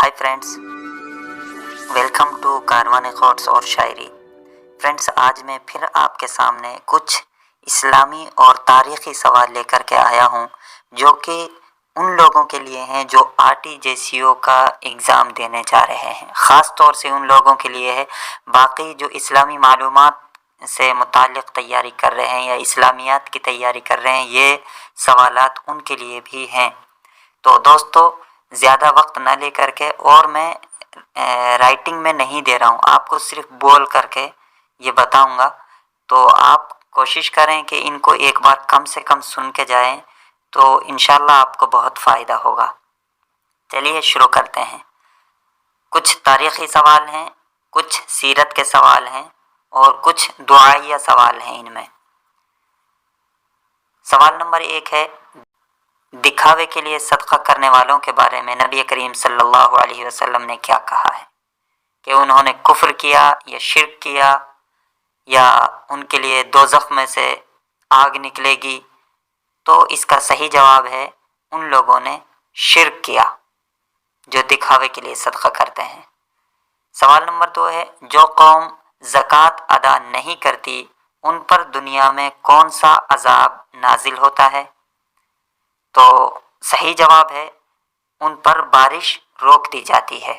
Hi friends, welcome to Karwan thoughts और Shayari. Friends, आज मैं फिर आपके सामने कुछ इस्लामी और तारीख़ी सवाल लेकर के आया हूँ जो कि उन लोगों के लिए हैं जो RTJCO का एग्ज़ाम देने जा रहे हैं। ख़ास तौर से उन लोगों के लिए है, बाकी जो इस्लामी मालूमात से मुताल्लिक़ तैयारी कर रहे हैं या इस्लामियात की तैयारी कर रहे हैं, ये सवालात उनके लिए भी हैं। तो दोस्तों, ज़्यादा वक्त न लेकर के, और मैं राइटिंग में नहीं दे रहा हूँ, आपको सिर्फ बोल करके ये बताऊँगा। तो आप कोशिश करें कि इनको एक बार कम से कम सुन के जाएं, तो इंशाल्लाह आपको बहुत फ़ायदा होगा। चलिए शुरू करते हैं। कुछ तारीख़ी सवाल हैं, कुछ सीरत के सवाल हैं और कुछ दुआइया सवाल हैं। इनमें सवाल नंबर 1 है, दिखावे के लिए सदका करने वालों के बारे में नबी करीम सल्लल्लाहु अलैहि वसल्लम ने क्या कहा है? कि उन्होंने कुफ्र किया या शिर्क किया, या उनके लिए दोज़ख में से आग निकलेगी? तो इसका सही जवाब है, उन लोगों ने शिर्क किया जो दिखावे के लिए सदका करते हैं। सवाल नंबर 2 है, जो कौम ज़कात अदा नहीं करती उन पर दुनिया में कौन सा अज़ाब नाजिल होता है? तो सही जवाब है, उन पर बारिश रोक दी जाती है।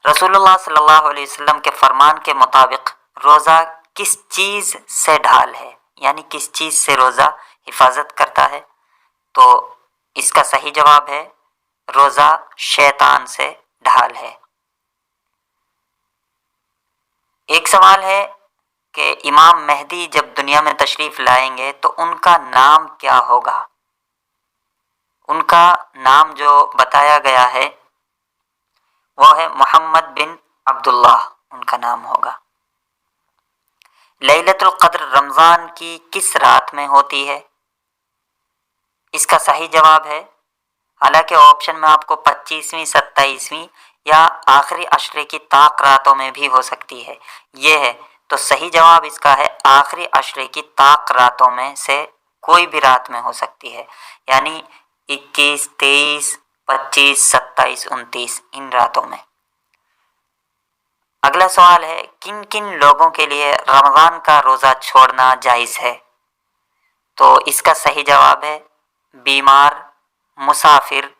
रसूलुल्लाह सल्लल्लाहु अलैहि वसल्लम के फरमान के मुताबिक रोज़ा किस चीज़ से ढाल है, यानी किस चीज़ से रोज़ा हिफाजत करता है? तो इसका सही जवाब है, रोज़ा शैतान से ढाल है। एक सवाल है कि इमाम मेहदी जब दुनिया में तशरीफ़ लाएंगे तो उनका नाम क्या होगा? उनका नाम जो बताया गया है वो है मोहम्मद बिन अब्दुल्लाह, उनका नाम होगा। लैलतुल क़द्र रमज़ान की किस रात में होती है? इसका सही जवाब है, हालांकि ऑप्शन में आपको 25वीं, 27वीं या आखिरी अशरे की ताक रातों में भी हो सकती है, ये है। तो सही जवाब इसका है, आखिरी अशरे की ताक रातों में से कोई भी रात में हो सकती है, यानी 21, 23, 25, 27, 29, इन रातों में। अगला सवाल है, किन किन लोगों के लिए रमज़ान का रोज़ा छोड़ना जायज़ है? तो इसका सही जवाब है, बीमार, मुसाफिर,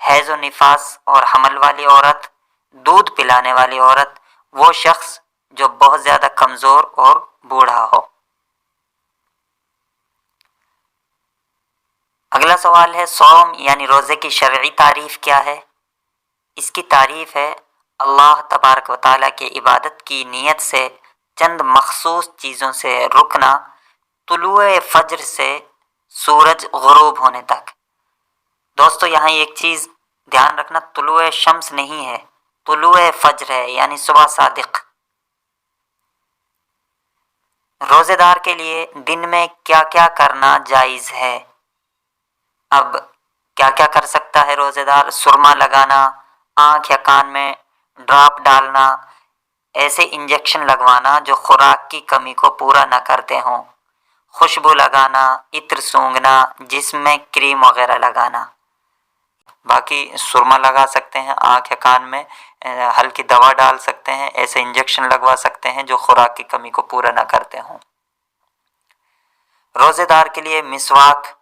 हैज़ व निफास और हमल वाली औरत, दूध पिलाने वाली औरत, वो शख्स जो बहुत ज़्यादा कमज़ोर और बूढ़ा हो। अगला सवाल है, सौम यानी रोज़े की शरई तारीफ़ क्या है? इसकी तारीफ़ है, अल्लाह तबारक व तआला की इबादत की नीयत से चंद मखसूस चीज़ों से रुकना, तुलुए फज्र से सूरज गुरूब होने तक। दोस्तों, यहाँ एक चीज़ ध्यान रखना, तुलुए शम्स नहीं है, तुलुए फज्र है, यानी सुबह सादिक। रोज़ेदार के लिए दिन में क्या क्या करना जायज़ है? अब क्या क्या कर सकता है रोज़ेदार? सुरमा लगाना, आँख या कान में ड्रॉप डालना, ऐसे इंजेक्शन लगवाना जो खुराक की कमी को पूरा न करते हों, खुशबू लगाना, इत्र सूंघना, जिस्म में क्रीम वगैरह लगाना। बाकी सुरमा लगा सकते हैं, आँख या कान में हल्की दवा डाल सकते हैं, ऐसे इंजेक्शन लगवा सकते हैं जो खुराक की कमी को पूरा न करते हों। रोज़ेदार के लिए मिसवाक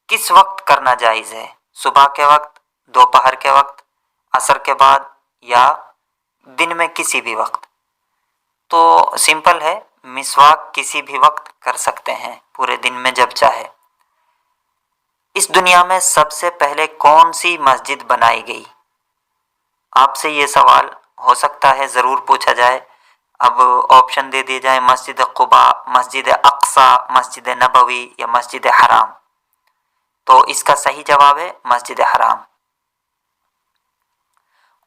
किस वक्त करना जायज़ है? सुबह के वक्त, दोपहर के वक्त, असर के बाद, या दिन में किसी भी वक्त? तो सिंपल है, मिसवाक किसी भी वक्त कर सकते हैं, पूरे दिन में जब चाहे। इस दुनिया में सबसे पहले कौन सी मस्जिद बनाई गई? आपसे ये सवाल हो सकता है ज़रूर पूछा जाए। अब ऑप्शन दे दिए जाए, मस्जिद कुबा, मस्जिद अक्सा, मस्जिद नबवी या मस्जिद हराम। तो इसका सही जवाब है मस्जिद हराम।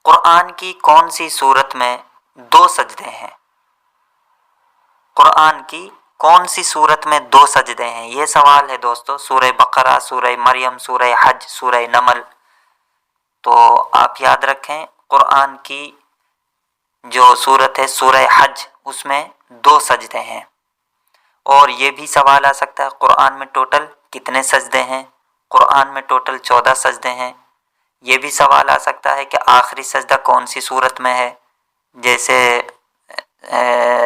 कुरान की कौन सी सूरत में 2 सजदे हैं? कुरान की कौन सी सूरत में 2 सजदे हैं? ये सवाल है दोस्तों। सूरह बकरा, सूरह मरियम, सूरह हज, सूरह नमल। तो आप याद रखें, कुरान की जो सूरत है सूरह हज, उसमें 2 सजदे हैं। और ये भी सवाल आ सकता है, कुरान में टोटल कितने सजदे हैं? कुरान में टोटल 14 सजदे हैं। یہ بھی سوال آ سکتا ہے کہ آخری سجدہ کون سی صورت میں ہے، جیسے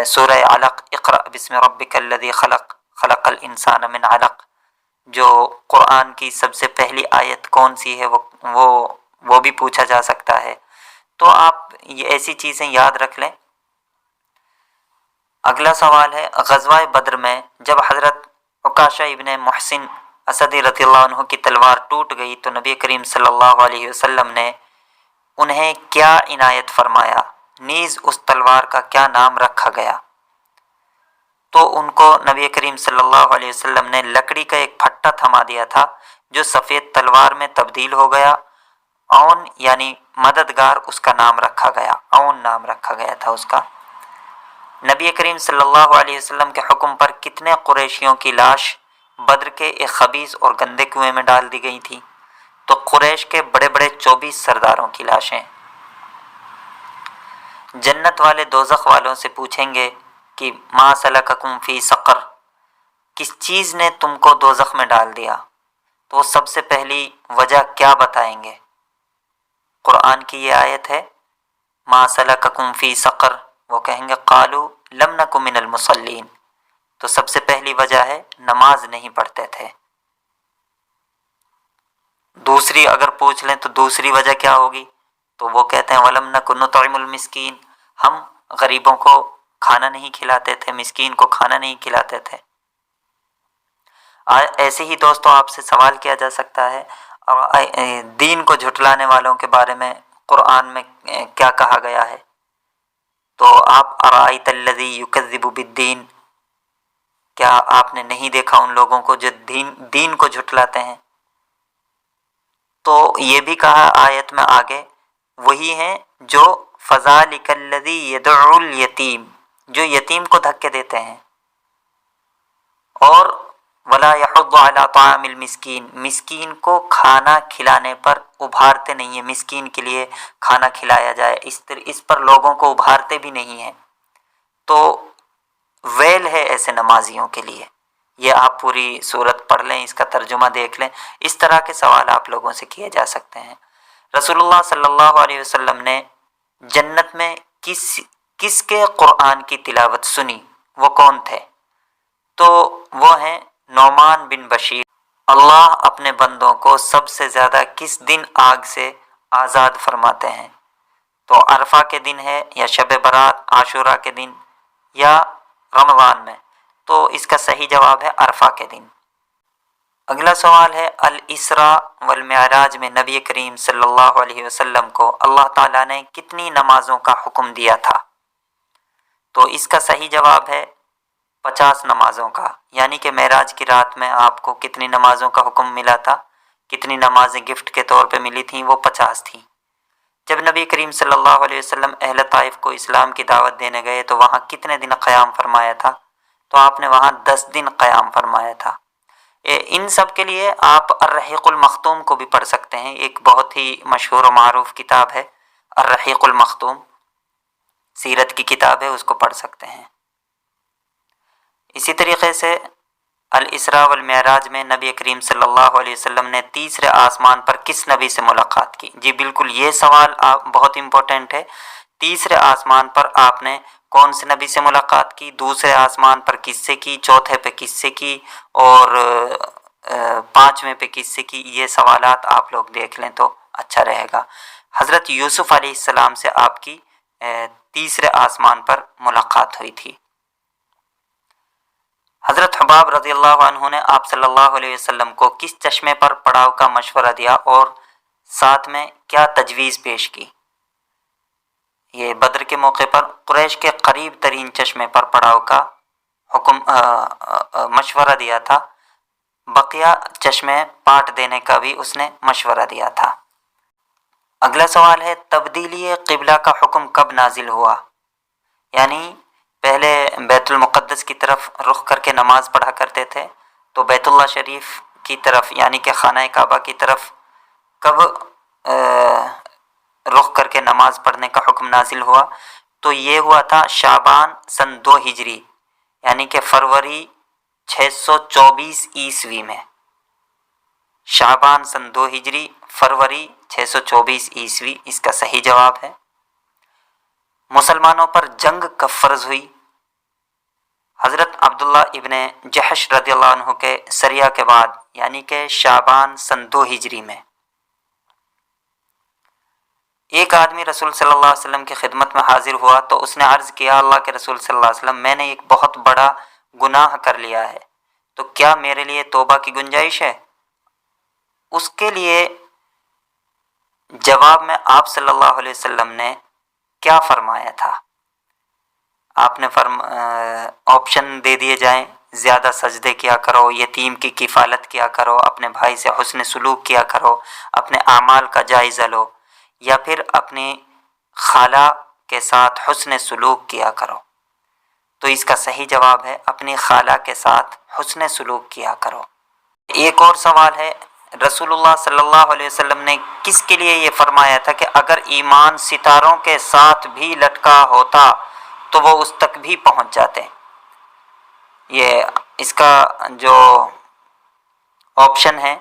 سورہ علق، اقرأ بسم ربک الذی خلق خلق الانسان من علق، جو قرآن کی سب سے پہلی آیت کون سی ہے، وہ بھی پوچھا جا سکتا ہے۔ تو آپ یہ ایسی چیزیں یاد رکھ لیں۔ اگلا سوال ہے، غزوہ بدر میں جب حضرت عکاشہ ابن محسن اسدی رضی اللہ عنہ کی تلوار ٹوٹ گئی تو نبی کریم صلی اللہ علیہ وسلم نے انہیں کیا عنایت فرمایا، نیز اس تلوار کا کیا نام رکھا گیا؟ تو ان کو نبی کریم صلی اللہ علیہ وسلم نے لکڑی کا ایک پھٹا تھما دیا تھا جو سفید تلوار میں تبدیل ہو گیا۔ اون یعنی مددگار اس کا نام رکھا گیا، اون نام رکھا گیا تھا اس کا۔ نبی کریم صلی اللہ علیہ وسلم کے حکم پر کتنے قریشیوں کی لاش بدر کے ایک خبیث اور گندے کنویں میں ڈال دی گئی تھی؟ تو قریش کے بڑے بڑے 24 سرداروں کی لاشیں۔ جنت والے دوزخ والوں سے پوچھیں گے کہ ما سلککم فی سقر، کس چیز نے تم کو دوزخ میں ڈال دیا؟ تو وہ سب سے پہلی وجہ کیا بتائیں گے؟ قرآن کی یہ آیت ہے، ما سلککم فی سقر، وہ کہیں گے قالوا لم نک من المصلین، تو سب سے پہلی وجہ ہے نماز نہیں پڑھتے تھے۔ دوسری اگر پوچھ لیں تو دوسری وجہ کیا ہوگی؟ تو وہ کہتے ہیں وَلَمْ نَكُ نُطْعِمُ الْمِسْكِينَ، ہم غریبوں کو کھانا نہیں کھلاتے تھے، مسکین کو کھانا نہیں کھلاتے تھے۔ ایسے ہی دوستوں آپ سے سوال کیا جا سکتا ہے اور دین کو جھٹلانے والوں کے بارے میں قرآن میں کیا کہا گیا ہے؟ تو آپ ارائیت الذی یکذب بالدین، کیا آپ نے نہیں دیکھا ان لوگوں کو جو دین کو جھٹلاتے ہیں؟ تو یہ بھی کہا آیت میں آگے، وہی ہیں جو فذالک الذی یدعو الیتیم، جو یتیم کو دھکے دیتے ہیں، اور ولا یحض علی طعام المسکین، مسکین کو کھانا کھلانے پر ابھارتے نہیں ہیں، مسکین کے لیے کھانا کھلایا جائے، اس پر لوگوں کو ابھارتے بھی نہیں ہیں۔ تو ویل ہے ایسے نمازیوں کے لیے۔ یہ آپ پوری صورت پڑھ لیں، اس کا ترجمہ دیکھ لیں، اس طرح کے سوال آپ لوگوں سے کیے جا سکتے ہیں۔ رسول اللہ صلی اللہ علیہ وسلم نے جنت میں کس کے قرآن کی تلاوت سنی؟ وہ کون تھے؟ تو وہ ہیں نعمان بن بشیر۔ اللہ اپنے بندوں کو سب سے زیادہ کس دن آگ سے آزاد فرماتے ہیں؟ تو عرفہ کے دن ہے، یا شب برات عاشورہ کے دن، یا رمضان میں؟ تو اس کا صحیح جواب ہے عرفہ کے دن۔ اگلا سوال ہے، الاسراء والمعراج میں نبی کریم صلی اللہ علیہ وسلم کو اللہ تعالیٰ نے کتنی نمازوں کا حکم دیا تھا؟ تو اس کا صحیح جواب ہے 50 نمازوں کا، یعنی کہ معراج کی رات میں آپ کو کتنی نمازوں کا حکم ملا تھا، کتنی نمازیں گفٹ کے طور پہ ملی تھیں؟ وہ 50 تھیں۔ جب نبی کریم صلی اللہ علیہ وسلم اہل طائف کو اسلام کی دعوت دینے گئے تو وہاں کتنے دن قیام فرمایا تھا؟ تو آپ نے وہاں 10 دن قیام فرمایا تھا۔ ان سب کے لیے آپ الرحیق المختوم کو بھی پڑھ سکتے ہیں، ایک بہت ہی مشہور و معروف کتاب ہے الرحیق المختوم، سیرت کی کتاب ہے، اس کو پڑھ سکتے ہیں۔ اسی طریقے سے الاسراء والمعراج میں نبی کریم صلی اللہ علیہ وسلم نے تیسرے آسمان پر کس نبی سے ملاقات کی؟ جی بالکل، یہ سوال بہت امپورٹنٹ ہے۔ تیسرے آسمان پر آپ نے کون سے نبی سے ملاقات کی؟ دوسرے آسمان پر کس سے کی؟ چوتھے پہ کس سے کی؟ اور پانچویں پہ کس سے کی؟ یہ سوالات آپ لوگ دیکھ لیں تو اچھا رہے گا۔ حضرت یوسف علیہ السلام سے آپ کی تیسرے آسمان پر ملاقات ہوئی تھی۔ حضرت حباب رضی اللہ عنہ نے آپ صلی اللہ علیہ وسلم کو کس چشمے پر پڑاؤ کا مشورہ دیا اور ساتھ میں کیا تجویز پیش کی؟ یہ بدر کے موقع پر قریش کے قریب ترین چشمے پر پڑاؤ کا مشورہ دیا تھا، بقیہ چشمے پاٹ دینے کا بھی اس نے مشورہ دیا تھا۔ اگلا سوال ہے، تبدیلی قبلہ کا حکم کب نازل ہوا؟ یعنی پہلے بیت المقدس کی طرف رخ کر کے نماز پڑھا کرتے تھے، تو بیت اللہ شریف کی طرف یعنی کہ خانہ کعبہ کی طرف کب رخ کر کے نماز پڑھنے کا حکم نازل ہوا؟ تو یہ ہوا تھا شعبان سن 2 ہجری، یعنی کہ فروری 624 عیسوی میں۔ شعبان سن 2 ہجری، فروری 624 ईस्वी इसका सही जवाब है। मुसलमानों पर जंग कब फर्ज हुई? हज़रत अब्दुल्ला इब्न जहश रज़ियल्लाहु अन्हु के सरिया के बाद, यानी कि शाबान सन 2 हिजरी में। एक आदमी रसूल सल्लल्लाहु अलैहि वसल्लम की खिदमत में हाजिर हुआ तो उसने अर्ज़ किया, अल्लाह के रसूल सल्लल्लाहु अलैहि वसल्लम, मैंने एक बहुत बड़ा गुनाह कर लिया है, तो क्या मेरे लिए तौबा की गुंजाइश है? उसके लिए जवाब में आप सल्लल्लाहु अलैहि वसल्लम ने क्या फरमाया था? आपने ऑप्शन दे दिए जाएं, ज़्यादा सजदे किया करो, यतीम की किफ़ालत किया करो, अपने भाई से हुस्न सलूक किया करो, अपने आमाल का जायज़ा लो, या फिर अपनी खाला के साथ हुस्न सलूक किया करो। तो इसका सही जवाब है अपनी खाला के साथ हुस्न सलूक किया करो। एक और सवाल है, रसूलुल्लाह सल्लल्लाहु अलैहि वसल्लम ने किसके लिए ये फरमाया था कि अगर ईमान सितारों के साथ भी लटका होता तो वो उस तक भी पहुंच जाते? ये इसका जो ऑप्शन है,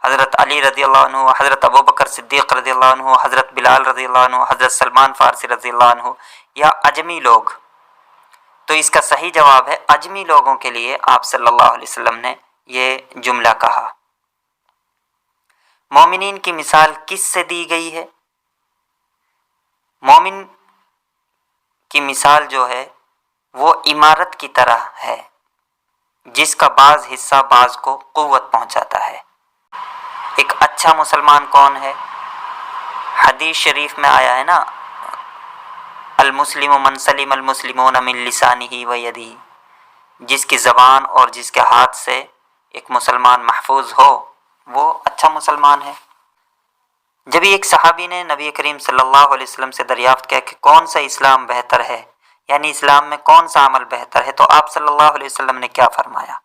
हज़रत अली रज़ियल्लाहु अन्हु, हज़रत अबू बकर सिद्दीक़ रज़ियल्लाहु अन्हु, हज़रत बिलाल रज़ियल्लाहु अन्हु, हज़रत सलमान फ़ारसी रज़ियल्लाहु अन्हु, या अजमी लोग। तो इसका सही जवाब है अजमी लोगों के लिए आप सल्लल्लाहु अलैहि वसल्लम ने ये जुमला कहा। मोमिनीन की मिसाल किस से दी गई है? मोमिन की मिसाल जो है वो इमारत की तरह है जिसका बाज़ हिस्सा बाज़ को क़ुव्वत पहुंचाता है। एक अच्छा मुसलमान कौन है? हदीस शरीफ में आया है ना, अल मुस्लिम मन सलिम अल मुस्लिमून मिन लिसानिही व यदिही, जिसकी ज़बान और जिसके हाथ से एक मुसलमान महफूज हो वो अच्छा मुसलमान है। जब एक सहाबी ने नबी करीम सल्लल्लाहु अलैहि वसल्लम से दरियाफ्त किया कि कौन सा इस्लाम बेहतर है, यानी इस्लाम में कौन सा अमल बेहतर है, तो आप सल्लल्लाहु अलैहि वसल्लम ने क्या फरमाया?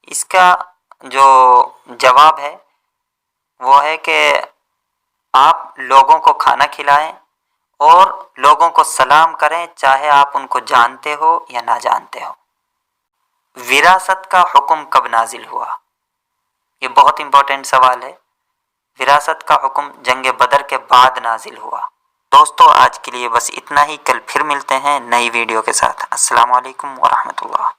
इसका जो जवाब है वो है कि आप लोगों को खाना खिलाएं और लोगों को सलाम करें, चाहे आप उनको जानते हो या ना जानते हो। विरासत का हुक्म कब नाजिल हुआ? ये बहुत इंपॉर्टेंट सवाल है। विरासत का हुक्म जंग बदर के बाद नाजिल हुआ। दोस्तों, आज के लिए बस इतना ही। कल फिर मिलते हैं नई वीडियो के साथ। अस्सलाम वालेकुम व रहमतुल्लाह।